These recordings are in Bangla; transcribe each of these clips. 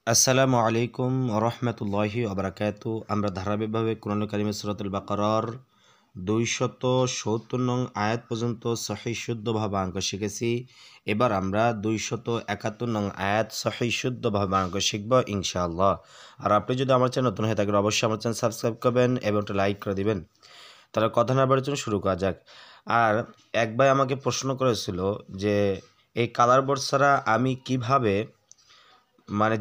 আসসালামু আলাইকুম রহমতুল্লাহি ওবরাকাতু। আমরা ধারাবাহিকভাবে কুরআন কারীমের সূরাতুল বাকারার 270 নং আয়াত পর্যন্ত সহিহ শুদ্ধভাবে অঙ্ক শিখেছি। এবার আমরা 271 নং আয়াত সহিহ শুদ্ধভাবে অঙ্ক শিখব ইনশাআল্লাহ। আর আপনি যদি আমার চ্যানেল নতুন হয়ে থাকেন অবশ্যই আমার চ্যানেল সাবস্ক্রাইব করবেন এবং একটা লাইক করে দিবেন। তাহলে কথা না বাড়ার জন্য শুরু করা যাক। আর এক ভাই আমাকে প্রশ্ন করেছিল যে এই কালার বোর্ড ছাড়া আমি কিভাবে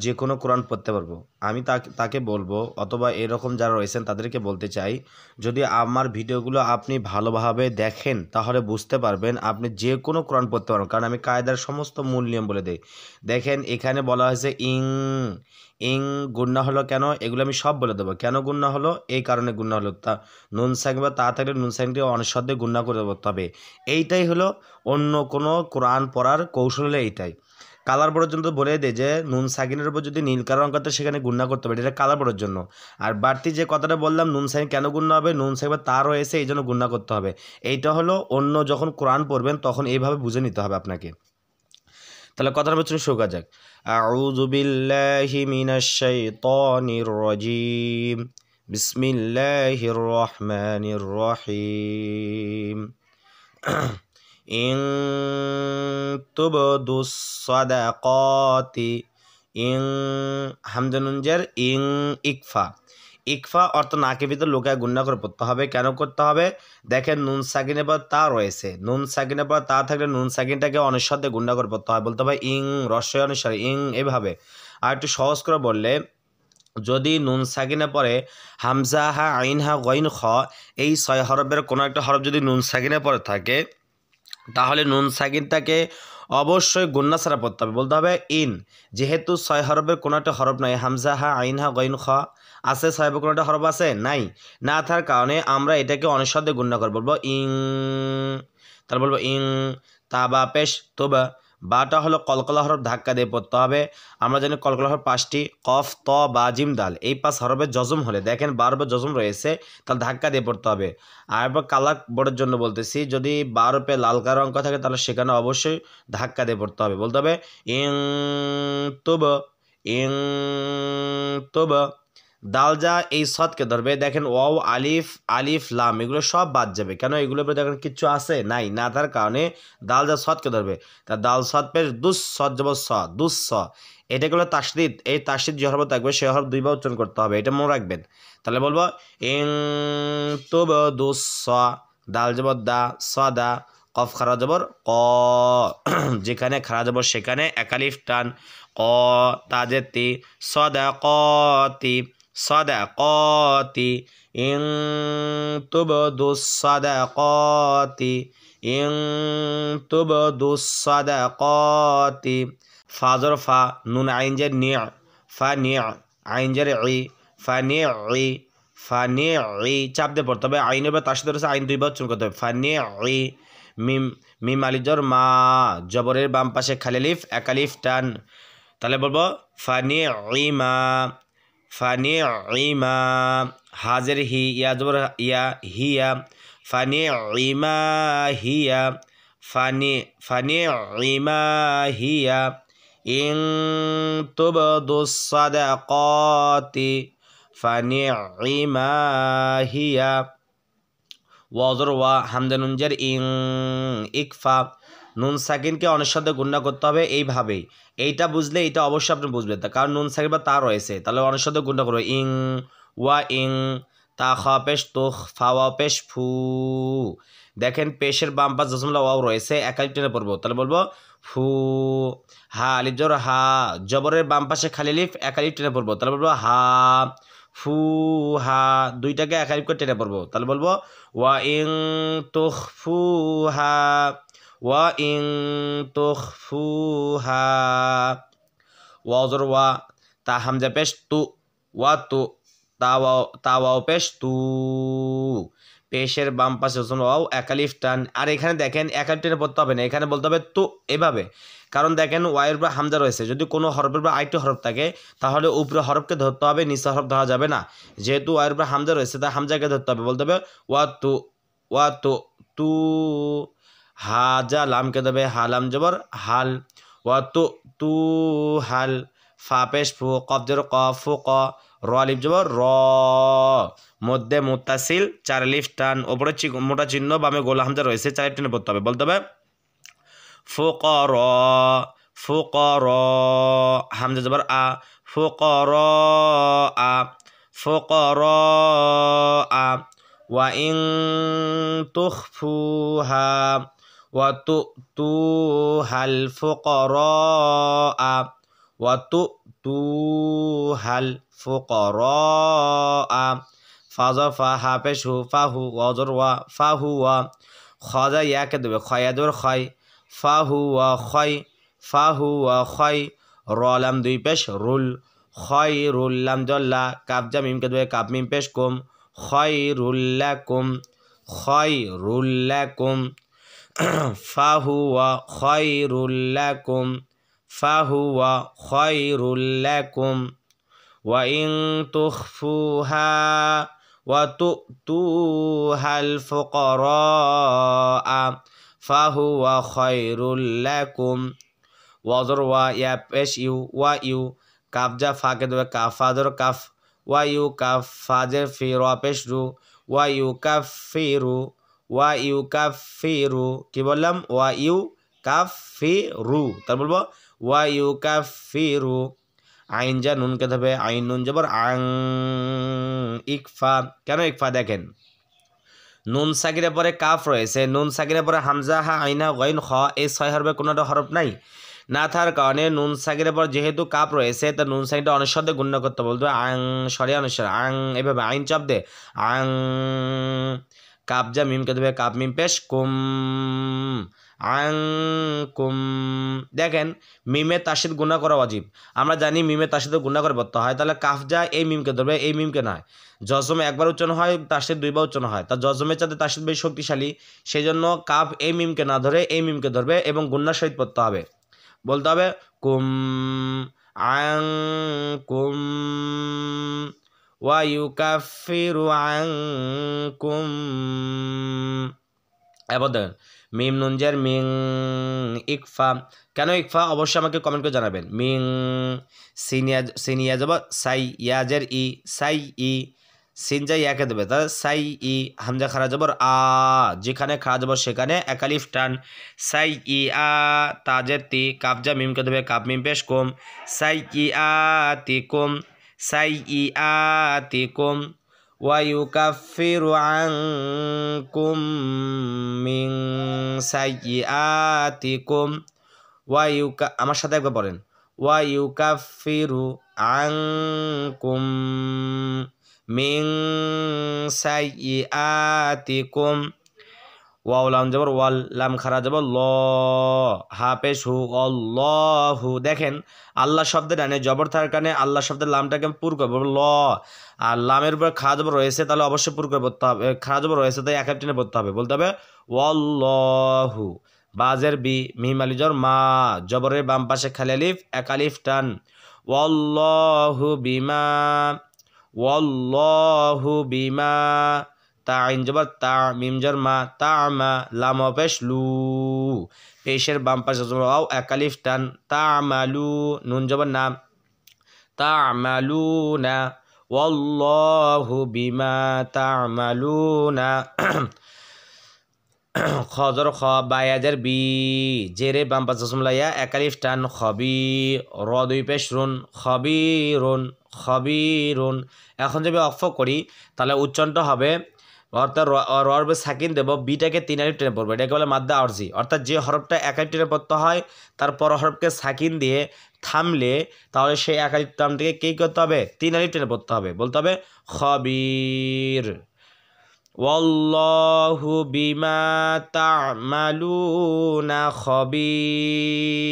যে কোনো কোরআন পড়তে পারবো। আমি তাকে বলবো, অথবা এরকম যারা রয়েছেন তাদেরকে বলতে চাই, যদি আমার ভিডিওগুলো আপনি ভালোভাবে দেখেন তাহলে বুঝতে পারবেন আপনি যে কোনো কোরআন পড়তে পারবেন, কারণ আমি কায়দার সমস্ত মূল নিয়ম বলে দিই। দেখেন এখানে বলা হয়েছে ইং ইং গুণনা হলো কেন, এগুলো আমি সব বলে দেবো। কেন গুণনা হলো, এই কারণে গুণনা হলো। তা নুন সাইন বা তা থাকলে নুন সাইনটি অনস্বদ্দে গুণনা করে করতে হবে। এইটাই হলো অন্য কোনো কোরআন পড়ার কৌশল হলো এইটাই। কালার বোর্ডের জন্য বলে দেয় যে নুন সাকিনের উপর যদি নীল কালার অঙ্ক থাকে সেখানে গুণনা করতে হবে, এটা কালার বোর্ডের জন্য। আর বাড়তি যে কথাটা বললাম নুন সাইন কেন গুণনা হবে, নুন সাইন তার রয়েছে এই জন্য গুণনা করতে হবে। এইটা হলো অন্য যখন কোরআন পড়বেন তখন এইভাবে বুঝে নিতে হবে আপনাকে। তাহলে কথার বলছেন শোকা যাক। আউযু বিল্লাহি মিনাশ শাইতানির রাজিম, বিসমিল্লাহির রহমানির রহিম। ইন তুবদুস সাদাকাতি, ইং হামজানুনজের ইং ইকফা। ইকফা অর্থ নাকের ভিতর লোকায় গুণনা করে পড়তে হবে। কেন করতে হবে? দেখেন নুন সাকিনের পর তা রয়েছে, নুন সাকিনের পর তা থাকলে নুন সাকিনটাকে অনিঃশব্দে গুণনা করে পড়তে হয়, বলতে হবে ইং রস্বই অনুসারে ইং, এভাবে। আর একটু সহজ করে বললে, যদি নুন সাকিনে পরে হামজা হা আইন হা গইন খ, এই 6 হরফের কোনো একটা হরফ যদি নুন সাকিনে পরে থাকে তাহলে নুন সাকিনটাকে অবশ্যই গুন্না ছাড়া পড়তে হবে, বলতে হবে ইন। যেহেতু 6 হরফের কোনো একটা হরফ নাই, হামজা হা আইন হা গইন খ আছে, 6 কোনো একটা হরফ আছে নাই, না থাকার কারণে আমরা এটাকে অনিঃশব্দে গুণনা করে বলবো ইং। তাহলে বলবো ইং। তা বা পেশ তোবা, বাটা হলো কলকলা হরফ, ধাক্কা দিয়ে পড়তে হবে। আমরা জানি কলকলা হরফ 5টি, কফ ত বা জিম দাল, এই 5 হরফের জজম হলে দেখেন 12 রূপে জজম রয়েছে, তাহলে ধাক্কা দিয়ে পড়তে হবে। আর এবার কালার বোর্ডের জন্য বলতেছি, যদি 12 রূপে লাল কালো অঙ্ক থাকে তাহলে সেখানে অবশ্যই ধাক্কা দিয়ে পড়তে হবে, বলতে হবে ইং তুব, ইং তুব। দাল যা এই সদকে ধরবে, দেখেন ওয়াও আলিফ আলিফ লাম এগুলো সব বাদ যাবে। কেন? এগুলোর উপরে দেখেন কিচ্ছু আছে নাই, না তার কারণে দাল যা সদকে ধরবে। তা দাল সদ পেশ দুস সদ যাব স, দুস স। এটা হলো তাসদিদ, এই তাসদিদ যে হরফ থাকবে সে হরফ 2 বার উচ্চারণ করতে হবে, এটা মনে রাখবেন। তাহলে বলবো ইং তুব দুস স, দাল যাব দা, স দা, কফ খারা জবর ক, যেখানে খারা জবর সেখানে একালিফ টান, ক তাজেতি সদাকতি, সদাকতি। ইং তুবদুস সাদাকাতি, ইং তুবদুস সাদাকাতি। ফাজর ফা, নুন আইনজের নিয়, ফা নিয়, আইনজের ই, ফা নিয় ই, ফা নিয় ই। চাপ দিয়ে পড়তে হবে, আইনের বা তার সাথে রয়েছে আইন 2 বার উচ্চারণ করতে হবে, ফা নিয় ই। মিম, মিম আলিজর মা, জবরের বাম পাশে খালিলিফ একালিফ টান। তাহলে বলবো ফানি ইমা, ফানি ইমা। হাজের হি, ইয়া জবর ইয়া, হিয়া, ফানি ইমা হিয়া, ফানি ফানি ইমা হিয়া। ইং তুবদুস সাদাকাতি, ফানি ইমা হিয়া। ওয়াজর ওয়া, হামজা নুনজের ইং ইকফা। নুন সাকিনকে অনিঃশব্দে গুণনা করতে হবে এইভাবেই। এইটা বুঝলে এটা অবশ্যই আপনি বুঝবেন, কারণ নুন সাকিন বা তা রয়েছে, তাহলে অনিঃশব্দে গুণনা করবে ইং ওয়া ইং। তা খ পেশ তুখ, ফা ওয়া পেশ ফু। দেখেন পেশের বাম পাশ জসমলা ওয়াও রয়েছে, একালিফ টেনে পড়বো, তাহলে বলবো ফু। হা আলিফ জবর হা, জবরের বাম পাশে খালি লিফ একালিফ টেনে পড়বো, তাহলে বলবো হা ফু হা। দুইটাকে একালিফ করে টেনে পড়বো, তাহলে বলবো ওয়া ইং তুখফুহা, ওয়া ইং তুখফুহা। ওয়াজর ওয়া, তা হামজা পেশ তু, ওয়া তু, তা ওয়াও পেশ তু। পেশের বাম পাশে ওয়াও একালিফ টান। আর এখানে দেখেন একালিফ টেনে পড়তে হবে না, এখানে বলতে হবে তু, এভাবে। কারণ দেখেন ওয়াইয়ের উপর হামজা রয়েছে, যদি কোনো হরফের উপর আরেকটি হরফ থাকে তাহলে উপরে হরফকে ধরতে হবে, নিচে হরফ ধরা যাবে না। যেহেতু ওয়াইয়ের উপর হামজা রয়েছে তাই হামজাকে ধরতে হবে, বলতে হবে ওয়া তু, ওয়া তু তু। হাজা লামকে দেবে, হালাম জবর হাল, ওয়া তু তু হাল, ফা পেশ ফু, কফ জের ক, ফু ক, র আলিফ জবর র, মধ্যে মুত্তাসিল 4 আলিফ টান, ওপরে মোটা চিহ্ন, বামে গোল হামজা রয়েছে, 4 আলিফ টানে পড়তে হবে। বলতে হবে ফুকরা, ফুকরা, হামজা জবর আ, ফুকরা আ, ফুকরা আ, ওয়া ইন তুখফুহা ওয়া তু'তুহাল ফুকরা আ, ওয়া তু'তুহাল ফুকরা আ, ফাজা ফা, হা পেশ হু, ফাহু, ওয়াজর ওয়া, ফাহু ওয়া, খাজা ইয়াকে দেবে, খয়াদুর খয়, ফাহুয়া খয়, ফাহুয়া খয়, রলাম 2 পেশ রুল, খয়রুল্লাম জল্লা, কাবজা মিমকে দেবে, কাব মিম পেশ কুম, খয়রুল্লাকুম, খয়রুল্লাকুম, ফাহুয়া খয়রুল্লাকুম, ফাহুয়া খয়রুল্লাকুম, ওয়া ইন তুখফুহা ওয়া তু'তুহাল ফুকরা ফাহুয়া খায়রুল লাকুম, ওয়াজর ওয়া, ইয়া পেশ ইউ, ওয়া ইউ, কাফজা ফাকে দেবে, কাফাজর কাফ, ওয়া ইউ কাফ, ফাজের ফি, র পেশ রু, ওয়া ইউ কাফিরু, ওয়া ইউ কাফিরু, কি বললাম, ওয়া ইউ কাফিরু, তার বলবো ওয়া ইউ কাফিরু, আইন যা নুনকে দেবে, আইন নুন জবর আং, ইকফা, কেন ইকফা দেখেন, নুন সাকিরের পরে কাফ রয়েছে, নুন সাকিরের পরে হামজা, হা, আইনা, গইন, খ, এই 6 হরফে কোনোটা হরফ নাই, না থাকার কারণে নুন সাকিরের পর যেহেতু কাপ রয়েছে, তা নুন সাকিরটা অনুস্বর দিয়ে গুণ্য করতে বলতে হবে, আং সরিয়া অনুস্বর, আং, এভাবে আইন চাপ দে, আং, কাবজা মিমকে দেবে, কাপ মিম পেশ কুম, আং কুম, দেখেন মিমে তাসিদ গুণা করা ওয়াজিব, আমরা জানি মিমে তাসিদে গুণা করে পড়তে হয়, তাহলে কাফজা এই মিমকে ধরবে, এই মিমকে নয়, জজমে একবার উচ্চারণ হয়, তাসিদ 2 বার উচ্চারণ হয়, তা জজমের চাঁদে তাসিদ বেশি শক্তিশালী, সেই জন্য কাফ এই মিমকে না ধরে এই মিমকে ধরবে এবং গুণার সহিত পড়তে হবে। বলতে হবে কুম, আং কুম, ওয়া ইউকাফিরু আনকুম, এবার দেখেন মিম নুনজের মিং, ইকফা, কেন ইকফা অবশ্যই আমাকে কমেন্ট করে জানাবেন। মিং, সিনিয়া যাব সাই, ইয়াজের ই, সাই ই, সিনজা ইয়াকে দেবে, তাহলে সাই ই, হামজা খারা যাবর আ, যেখানে খারা যাব সেখানে একালিফ টান, সাই ই আ, তাজের তি, কাবজা মিমকে দেবে, কাব মিম পেশ কুম, সাই ই আ তি কুম, সাই ই আ তি কুম, ওয়া ইউকাফিরু আনকুম মিন সাইয়্যাতিকুম, ওয়া ইউকা, আমার সাথে একবার বলেন, ওয়া ইউকাফিরু আনকুম মিন সাইয়্যাতিকুম, ওয়াও লাম জবর ওয়াল, লাম খারা জবর ল, হা পেশ হু, আল্লাহু, দেখেন আল্লাহ শব্দের ডানে জবর থাকার কারণে আল্লাহ শব্দের লামটাকে পুর করবো ল, আর লামের উপর খা জবর রয়েছে, তাহলে অবশ্যই পুর করে পড়তে হবে, খা জবর রয়েছে তাই এক টেনে পড়তে হবে, বলতে হবে ওয়াল্লাহু, বাজের বি, মিম আলিজর মা, জবরের বাম পাশে খালি আলিফ, এক আলিফ টান, ওয়াল্লাহু বিমা, ওয়াল্লাহু বিমা, তা আইন জবর তা, মিম জর মা, তা আমা, লাম পেশ লু, পেশের বাম পাশে জবর আও, এক আলিফ টান, তা আমালু, নুন জবর নাম, তা আমালু না, ওয়াল্লাহু বিমা তা'মালুনা, খজর খ, বায়াজের বি, জেরে বাম পাশে জসমলাইয়া, এক আলিফ টান, খবি, র 2 পেশ রুন, খবিরুন, খবিরুন, এখন যদি অক্ফ করি তাহলে উচ্চারণটা হবে, অর্থাৎ রব সাকিন দেব, বিটাকে 3 আলিফ টেনে পড়বে, এটাকে বলে মাদ্দা আরজি, অর্থাৎ যে হরফটা এক আলিফ টেনে পড়তে হয় তারপর হরফকে সাকিন দিয়ে থামলে তাহলে সেই এক আলিফ টানটিকে কী করতে হবে, 3 আলিফ টেনে পড়তে হবে, বলতে হবে খবির, ওয়াল্লাহু বিমা তা'মালুনা খবির।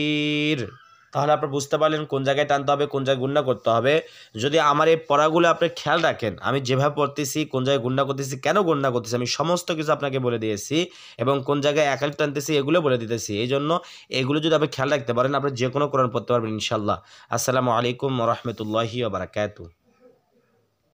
তাহলে আপনারা বুঝতে পারলেন কোন জায়গায় টানতে হবে, কোন জায়গায় গুণনা করতে হবে। যদি আমার এই পড়াগুলো আপনি খেয়াল রাখেন, আমি যেভাবে পড়তেছি, কোন জায়গায় গুণনা করতেছি, কেন গুণনা করতেছি, আমি সমস্ত কিছু আপনাকে বলে দিয়েছি এবং কোন জায়গায় এক আলিফ টানতেছি এগুলো বলে দিতেছি। এই জন্য এগুলো যদি আপনি খেয়াল রাখতে পারেন, আপনি যে কোনো কোরআন পড়তে পারবেন ইনশাল্লাহ। আসসালামু আলাইকুম ওয়া রাহমাতুল্লাহি ওয়া বারাকাতুহু।